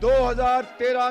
2013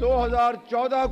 2014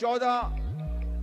14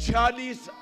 46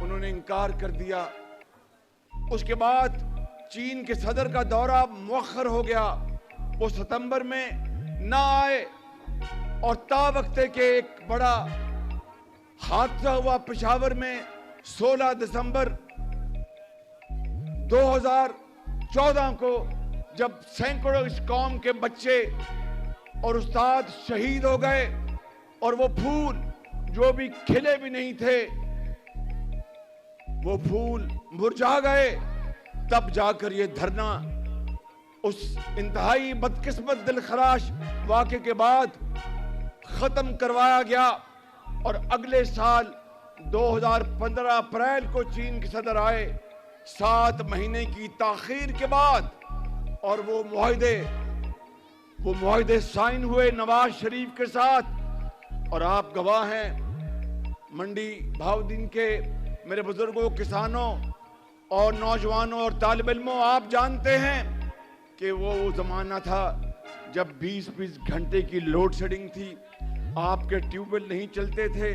انہوں نے انکار کر دیا. اس کے بعد چین کے صدر کا دورہ مؤخر ہو گیا, وہ ستمبر میں نہ آئے, اور تا وقت کہ ایک بڑا حادثہ ہوا پشاور میں 16 دسمبر 2014 کو, جب سینکڑوں اس قوم کے بچے اور استاد شہید ہو گئے, اور وہ پھول جو بھی کھلے بھی نہیں تھے وہ پھول مرجھا گئے. تب جا کر یہ دھرنا اس انتہائی بدقسمت دلخراش واقعے کے بعد ختم کروایا گیا. اور اگلے سال 2015 اپریل کو چین کے صدر آئے 7 مہینے کی تاخیر کے بعد, اور وہ معاہدے سائن ہوئے نواز شریف کے ساتھ. اور آپ گواہ ہیں, منڈی بہاؤالدین کے میرے بزرگوں, کسانوں اور نوجوانوں اور طالب علموں, آپ جانتے ہیں کہ وہ زمانہ تھا جب 20 گھنٹے کی لوڈ شیڈنگ تھی, آپ کے ٹیوب ویل نہیں چلتے تھے,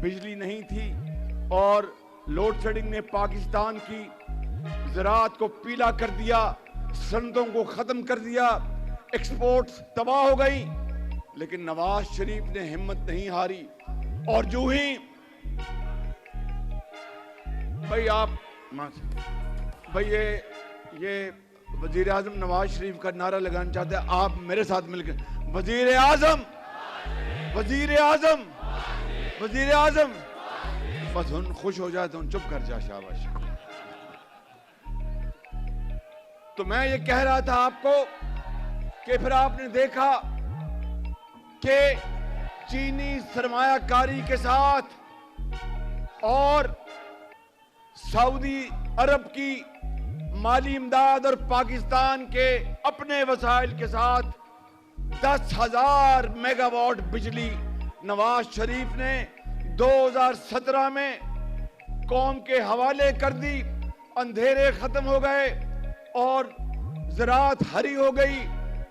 بجلی نہیں تھی, اور لوڈ شیڈنگ نے پاکستان کی زراعت کو پیلا کر دیا, صنعتوں کو ختم کر دیا, ایکسپورٹس تباہ ہو گئی. لیکن نواز شریف نے ہمت نہیں ہاری, اور جو ہی بھائی یہ وزیر اعظم نواز شریف کا نعرہ لگانا چاہتے ہیں, آپ میرے ساتھ مل کر وزیر اعظم وزیر اعظم وزیر اعظم. بس ان خوش ہو جائے تو ان چپ کر جا, شاباش. تو میں یہ کہہ رہا تھا آپ کو کہ پھر آپ نے دیکھا کہ چینی سرمایہ کاری کے ساتھ اور سعودی عرب کی مالی امداد اور پاکستان کے اپنے وسائل کے ساتھ 10,000 میگا واٹ بجلی نواز شریف نے 2017 میں قوم کے حوالے کر دی. اندھیرے ختم ہو گئے اور زراعت ہری ہو گئی,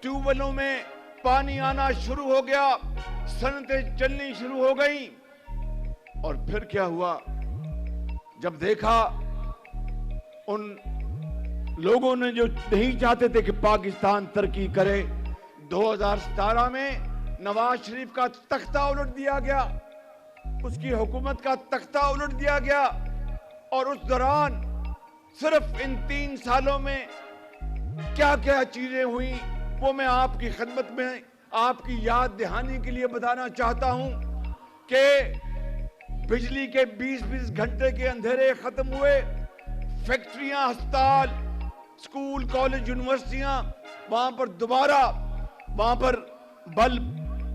ٹیوب ویلوں میں پانی آنا شروع ہو گیا, صنعتیں چلنی شروع ہو گئیں. اور پھر کیا ہوا, جب دیکھا ان لوگوں نے جو نہیں چاہتے تھے کہ پاکستان ترقی کرے, 2017 میں نواز شریف کا تختہ الٹ دیا گیا, اس کی حکومت کا تختہ الٹ دیا گیا. اور اس دوران صرف ان 3 سالوں میں کیا کیا چیزیں ہوئیں وہ میں آپ کی خدمت میں آپ کی یاد دہانی کے لیے بتانا چاہتا ہوں کہ بجلی کے 20 گھنٹے کے اندھیرے ختم ہوئے, فیکٹریاں, ہسپتال, اسکول, کالج, یونیورسٹیاں, وہاں پر دوبارہ وہاں پر بلب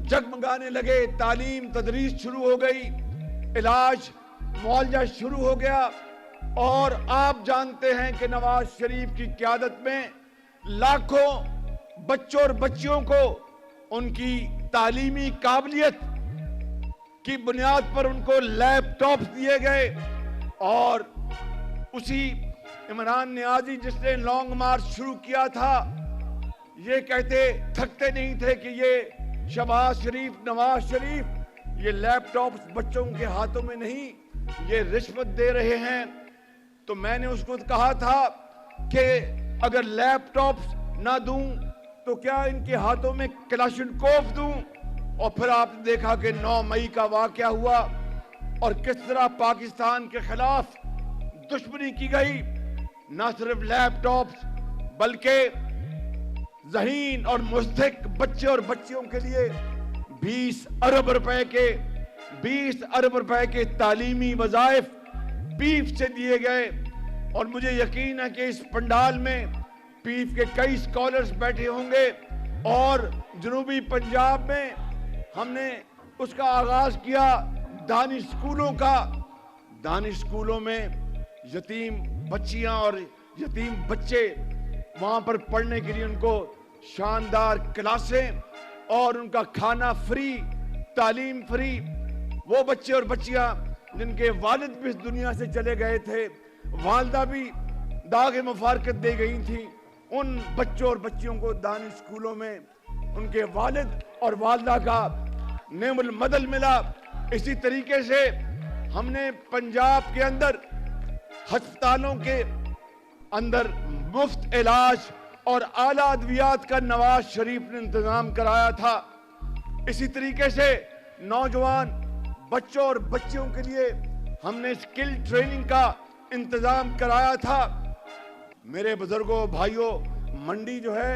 جگمگانے لگے, تعلیم تدریس شروع ہو گئی, علاج معالجہ شروع ہو گیا. اور آپ جانتے ہیں کہ نواز شریف کی قیادت میں لاکھوں بچوں اور بچیوں کو ان کی تعلیمی قابلیت کی بنیاد پر ان کو لیپ ٹاپ دیے گئے. اور اسی عمران نیازی جس نے لانگ مارچ شروع کیا تھا, یہ کہتے تھکتے نہیں تھے کہ یہ شہباز شریف, نواز شریف یہ لیپ ٹاپس بچوں کے ہاتھوں میں نہیں, یہ رشوت دے رہے ہیں. تو میں نے اس کو کہا تھا کہ اگر لیپ ٹاپس نہ دوں تو کیا ان کے ہاتھوں میں کلاشنکوف دوں. اور پھر آپ نے دیکھا کہ 9 مئی کا واقعہ ہوا اور کس طرح پاکستان کے خلاف دشمنی کی گئی. نہ صرف لیپ ٹاپس بلکہ ذہین اور مزدک بچے اور بچیوں کے لیے 20 ارب روپے کے تعلیمی وظائف پیف سے دیے گئے. اور مجھے یقین ہے کہ اس پنڈال میں پیف کے کئی اسکالرز بیٹھے ہوں گے. اور جنوبی پنجاب میں ہم نے اس کا آغاز کیا دانش اسکولوں کا. دانش اسکولوں میں یتیم بچیاں اور یتیم بچے وہاں پر پڑھنے کے لیے ان کو شاندار کلاسیں اور ان کا کھانا فری, تعلیم فری. وہ بچے اور بچیاں جن کے والد بھی اس دنیا سے چلے گئے تھے, والدہ بھی داغ مفارقت دے گئی تھی, ان بچوں اور بچیوں کو دانش اسکولوں میں ان کے والد اور والدہ کا نعم المدل ملا. اسی طریقے سے ہم نے پنجاب کے اندر ہسپتالوں کے اندر مفت علاج اور اعلیٰ ادویات کا نواز شریف نے انتظام کرایا تھا. اسی طریقے سے نوجوان بچوں اور بچیوں کے لیے ہم نے اسکل ٹریننگ کا انتظام کرایا تھا. میرے بزرگوں بھائیوں، منڈی جو ہے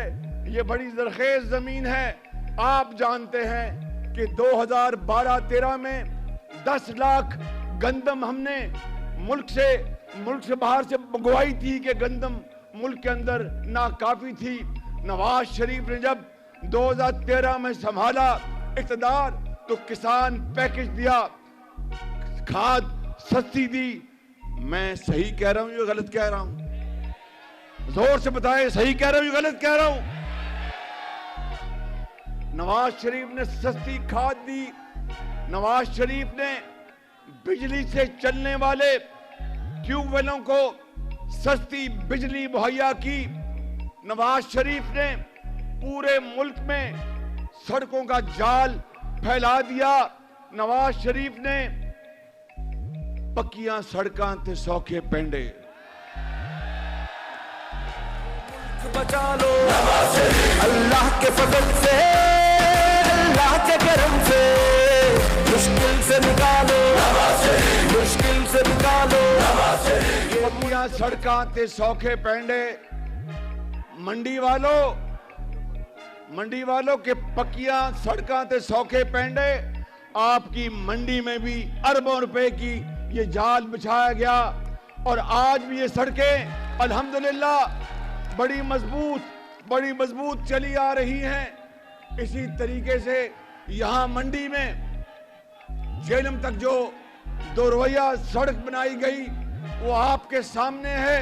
یہ بڑی زرخیز زمین ہے. آپ جانتے ہیں کہ 2012-13 میں 10 لاکھ گندم ہم نے ملک سے باہر سے منگوائی تھی کہ گندم ملک کے اندر ناکافی تھی. نواز شریف نے جب 2013 میں سنبھالا اقتدار تو کسان پیکج دیا، کھاد سستی دی. میں صحیح کہہ رہا ہوں یا غلط کہہ رہا ہوں؟ زور سے بتائیں، صحیح کہہ رہا ہوں یا غلط کہہ رہا ہوں؟ نواز شریف نے سستی کھاد دی. نواز شریف نے بجلی سے چلنے والے ٹیوب ویلوں کو سستی بجلی مہیا کی. نواز شریف نے پورے ملک میں سڑکوں کا جال پھیلا دیا. نواز شریف نے پکیاں سڑکاں تے سوکھے پینڈے. بچا لو اللہ کے فضل سے، اللہ کے کرم سے، مشکل سے نکالو، مشکل سے نکالو. پکیاں سڑکاں تے سوکھے پینڈے. منڈی والوں کے پکیاں سڑکاں تے سوکھے پینڈے. آپ کی منڈی میں بھی اربوں روپے کی یہ جال بچھایا گیا اور آج بھی یہ سڑکیں الحمدللہ بڑی مضبوط چلی آ رہی ہیں. اسی طریقے سے یہاں منڈی میں جہلم تک جو 2 رویہ سڑک بنائی گئی وہ آپ کے سامنے ہے.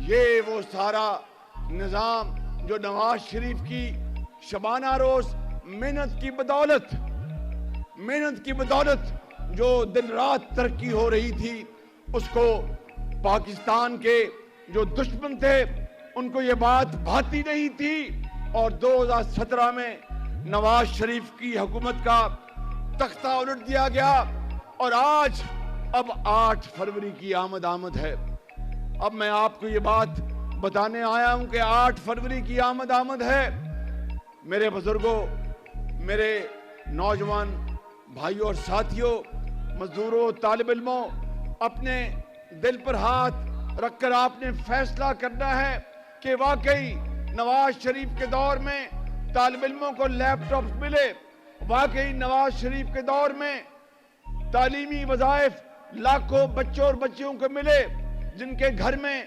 یہ وہ سارا نظام جو نواز شریف کی شبانہ روز محنت کی بدولت جو دن رات ترقی ہو رہی تھی، اس کو پاکستان کے جو دشمن تھے ان کو یہ بات بھاتی نہیں تھی. اور 2017 میں نواز شریف کی حکومت کا تختہ الٹ دیا گیا اور آج اب 8 فروری کی آمد ہے. اب میں آپ کو یہ بات بتانے آیا ہوں کہ 8 فروری کی آمد ہے. میرے بزرگوں، میرے نوجوان بھائیوں اور ساتھیوں، مزدوروں، طالب علموں، اپنے دل پر ہاتھ رکھ کر آپ نے فیصلہ کرنا ہے کہ واقعی نواز شریف کے دور میں طالب علموں کو لیپ ٹاپس ملے، واقعی نواز شریف کے دور میں تعلیمی وظائف لاکھوں بچوں اور بچیوں کو ملے جن کے گھر میں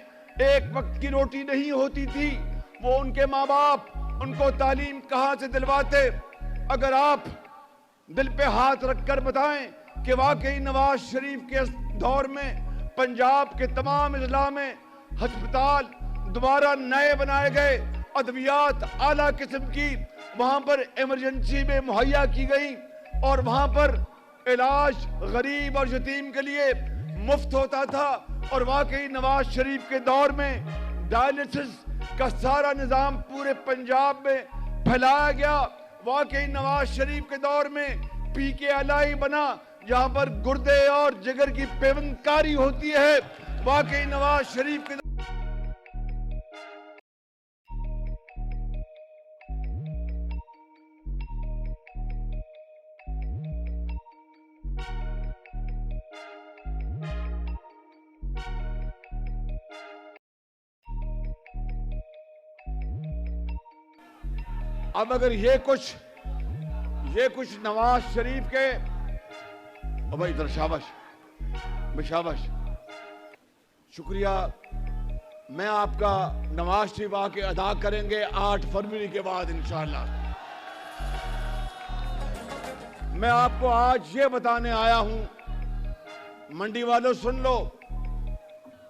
ایک وقت کی روٹی نہیں ہوتی تھی. وہ ان کے ماں باپ ان کو تعلیم کہاں سے دلواتے؟ اگر آپ دل پہ ہاتھ رکھ کر بتائیں کہ واقعی نواز شریف کے دور میں پنجاب کے تمام اضلاع میں ہسپتال دوبارہ نئے بنائے گئے، ادویات اعلیٰ قسم کی وہاں پر ایمرجنسی میں مہیا کی گئی اور وہاں پر علاج غریب اور یتیم کے لیے مفت ہوتا تھا. اور واقعی نواز شریف کے دور میں ڈائلسس کا سارا نظام پورے پنجاب میں پھیلایا گیا. واقعی نواز شریف کے دور میں پی کے الائی بنا جہاں پر گردے اور جگر کی پیوند کاری ہوتی ہے. واقعی نواز شریف کے اب اگر یہ کچھ نواز شریف کے بھائی ادھر شاباش شکریہ. میں آپ کا نواز شریف آ کے ادا کریں گے 8 فروری کے بعد انشاءاللہ. میں آپ کو آج یہ بتانے آیا ہوں، منڈی والوں سن لو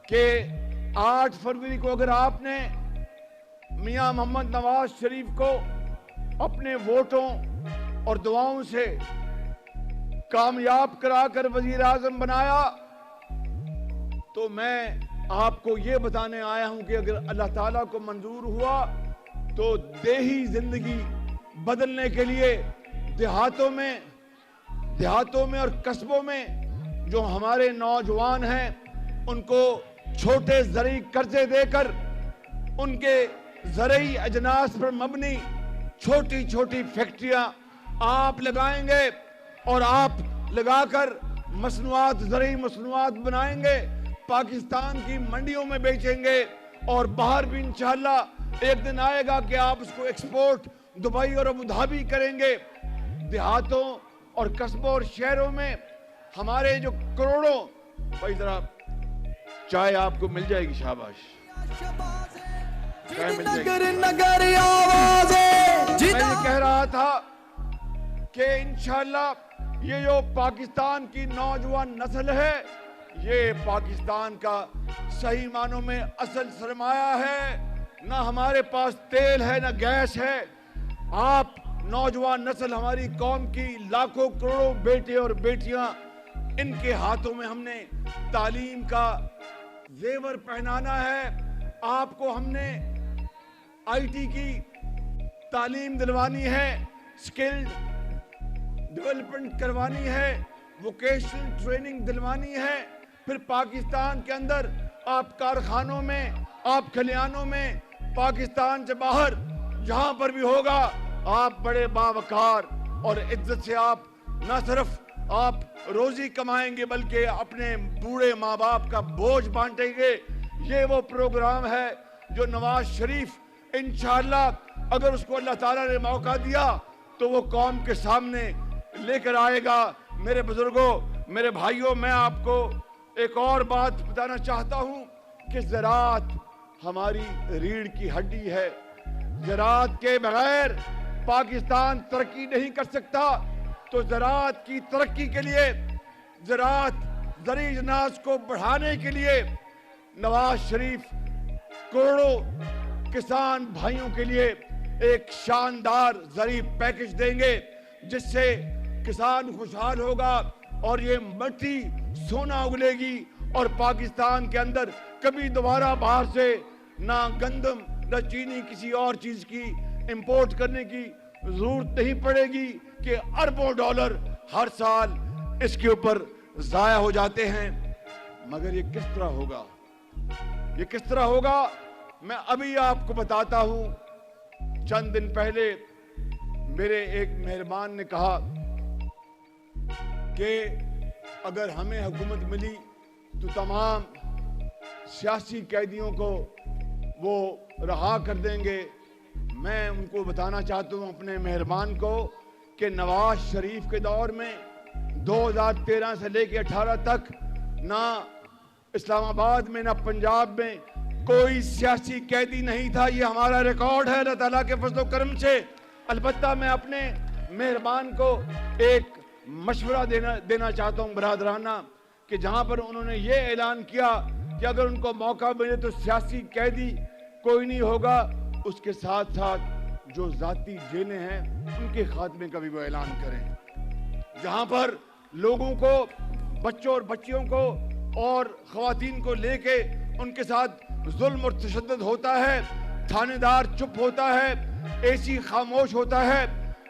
کہ 8 فروری کو اگر آپ نے میاں محمد نواز شریف کو اپنے ووٹوں اور دعاؤں سے کامیاب کرا کر وزیر اعظم بنایا تو میں آپ کو یہ بتانے آیا ہوں کہ اگر اللہ تعالیٰ کو منظور ہوا تو دیہی زندگی بدلنے کے لیے دیہاتوں میں اور قصبوں میں جو ہمارے نوجوان ہیں ان کو چھوٹے زرعی قرضے دے کر ان کے زرعی اجناس پر مبنی چھوٹی چھوٹی فیکٹریاں آپ لگائیں گے اور آپ لگا کر مصنوعات زرعی مصنوعات بنائیں گے, پاکستان کی منڈیوں میں بیچیں گے اور باہر بھی انشاءاللہ ایک دن آئے گا کہ آپ اس کو ایکسپورٹ دبئی اور ابوظہبی کریں گے. دیہاتوں اور قصبوں اور شہروں میں ہمارے جو کروڑوں, بھائی ذرا چائے آپ کو مل جائے گی, شاباش, چائے مل جائے گی. میں یہ کہہ رہا تھا کہ انشاءاللہ یہ جو پاکستان کی نوجوان نسل ہے یہ پاکستان کا صحیح معنوں میں اصل سرمایہ ہے. نہ ہمارے پاس تیل ہے نہ گیس ہے. آپ نوجوان نسل ہماری قوم کی لاکھوں کروڑوں بیٹے اور بیٹیاں, ان کے ہاتھوں میں ہم نے تعلیم کا زیور پہنانا ہے. آپ کو ہم نے آئی ٹی کی تعلیم دلوانی ہے, سکل ڈیولپمنٹ کروانی ہے, ووکیشنل ٹریننگ دلوانی ہے. پھر پاکستان کے اندر آپ کارخانوں میں, آپ کھلیانوں میں, پاکستان سے باہر جہاں پر بھی ہوگا آپ بڑے باوقار اور عزت سے آپ نہ صرف آپ روزی کمائیں گے بلکہ اپنے بوڑھے ماں باپ کا بوجھ بانٹیں گے. یہ وہ پروگرام ہے جو نواز شریف انشاءاللہ اگر اس کو اللہ تعالیٰ نے موقع دیا تو وہ قوم کے سامنے لے کر آئے گا. میرے بزرگوں, میرے بھائیوں, میں آپ کو ایک اور بات بتانا چاہتا ہوں کہ زراعت ہماری ریڑھ کی ہڈی ہے. زراعت کے بغیر پاکستان ترقی نہیں کر سکتا. تو زراعت کی ترقی کے لیے, زراعت زرعی اجناس کو بڑھانے کے لیے نواز شریف کروڑوں کسان بھائیوں کے لیے ایک شاندار زرعی پیکج دیں گے جس سے کسان خوشحال ہوگا اور یہ مٹی سونا اگلے گی اور پاکستان کے اندر کبھی دوبارہ باہر سے نہ گندم نہ چینی کسی اور چیز کی امپورٹ کرنے کی ضرورت نہیں پڑے گی کہ اربوں ڈالر ہر سال اس کے اوپر ضائع ہو جاتے ہیں. مگر یہ کس طرح ہوگا, یہ کس طرح ہوگا میں ابھی آپ کو بتاتا ہوں. چند دن پہلے میرے ایک مہربان نے کہا کہ اگر ہمیں حکومت ملی تو تمام سیاسی قیدیوں کو وہ رہا کر دیں گے. میں ان کو بتانا چاہتا ہوں اپنے مہربان کو کہ نواز شریف کے دور میں 2013 سے لے کے 18 تک نہ اسلام آباد میں نہ پنجاب میں کوئی سیاسی قیدی نہیں تھا. یہ ہمارا ریکارڈ ہے اللہ تعالیٰ کے فضل و کرم سے. البتہ میں اپنے مہربان کو ایک مشورہ دینا چاہتا ہوں برادرانہ کہ جہاں پر انہوں نے یہ اعلان کیا کہ اگر ان کو موقع ملے تو سیاسی قیدی کوئی نہیں ہوگا, اس کے ساتھ ساتھ جو ذاتی جیلیں ہیں ان کے خاتمے کا بھی وہ اعلان کریں. جہاں پر لوگوں کو, بچوں اور بچیوں کو اور خواتین کو لے کے ان کے ساتھ ظلم اور تشدد ہوتا ہے, تھانے دار چپ ہوتا ہے, اے سی خاموش ہوتا ہے,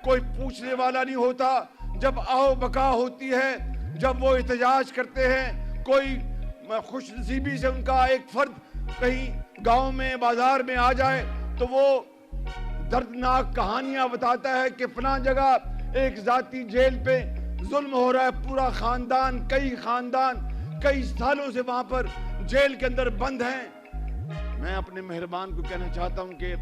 کوئی پوچھنے والا نہیں ہوتا. جب آؤ بقا ہوتی ہے, جب وہ احتجاج کرتے ہیں, کوئی خوش نصیبی سے ان کا ایک فرد کہیں گاؤں میں بازار میں آ جائے تو وہ دردناک کہانیاں بتاتا ہے کہ فلاں جگہ ایک ذاتی جیل پہ ظلم ہو رہا ہے, پورا خاندان, کئی سالوں سے وہاں پر جیل کے اندر بند ہیں. میں اپنے مہربان کو کہنا چاہتا ہوں کہ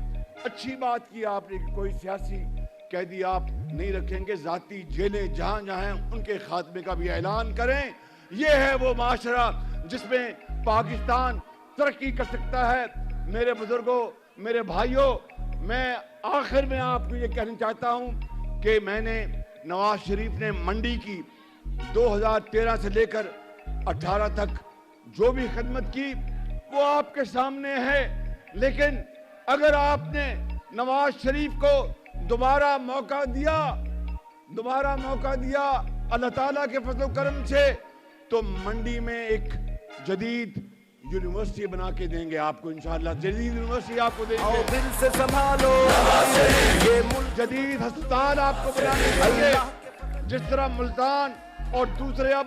اچھی بات کی آپ نے کہ کوئی سیاسی قیدی آپ نہیں رکھیں گے, ذاتی جیلیں جہاں جہاں ہیں ان کے خاتمے کا بھی اعلان کریں. یہ ہے وہ معاشرہ جس میں پاکستان ترقی کر سکتا ہے. میرے بزرگوں, میرے بھائیوں, میں آخر میں آپ کو یہ کہنا چاہتا ہوں کہ میں نے نواز شریف نے منڈی کی 2013 سے لے کر 18 تک جو بھی خدمت کی وہ آپ کے سامنے ہے. لیکن اگر آپ نے نواز شریف کو دوبارہ موقع دیا اللہ تعالیٰ کے فضل و کرم سے تو منڈی میں ایک جدید یونیورسٹی بنا کے دیں گے آپ کو انشاءاللہ. جدید یونیورسٹی آپ کو دیں گے, دل سے سنبھالو یہ ملک. جدید ہسپتال آپ کو بنانے دیں گے. جس طرح ملتان اور دوسرے اب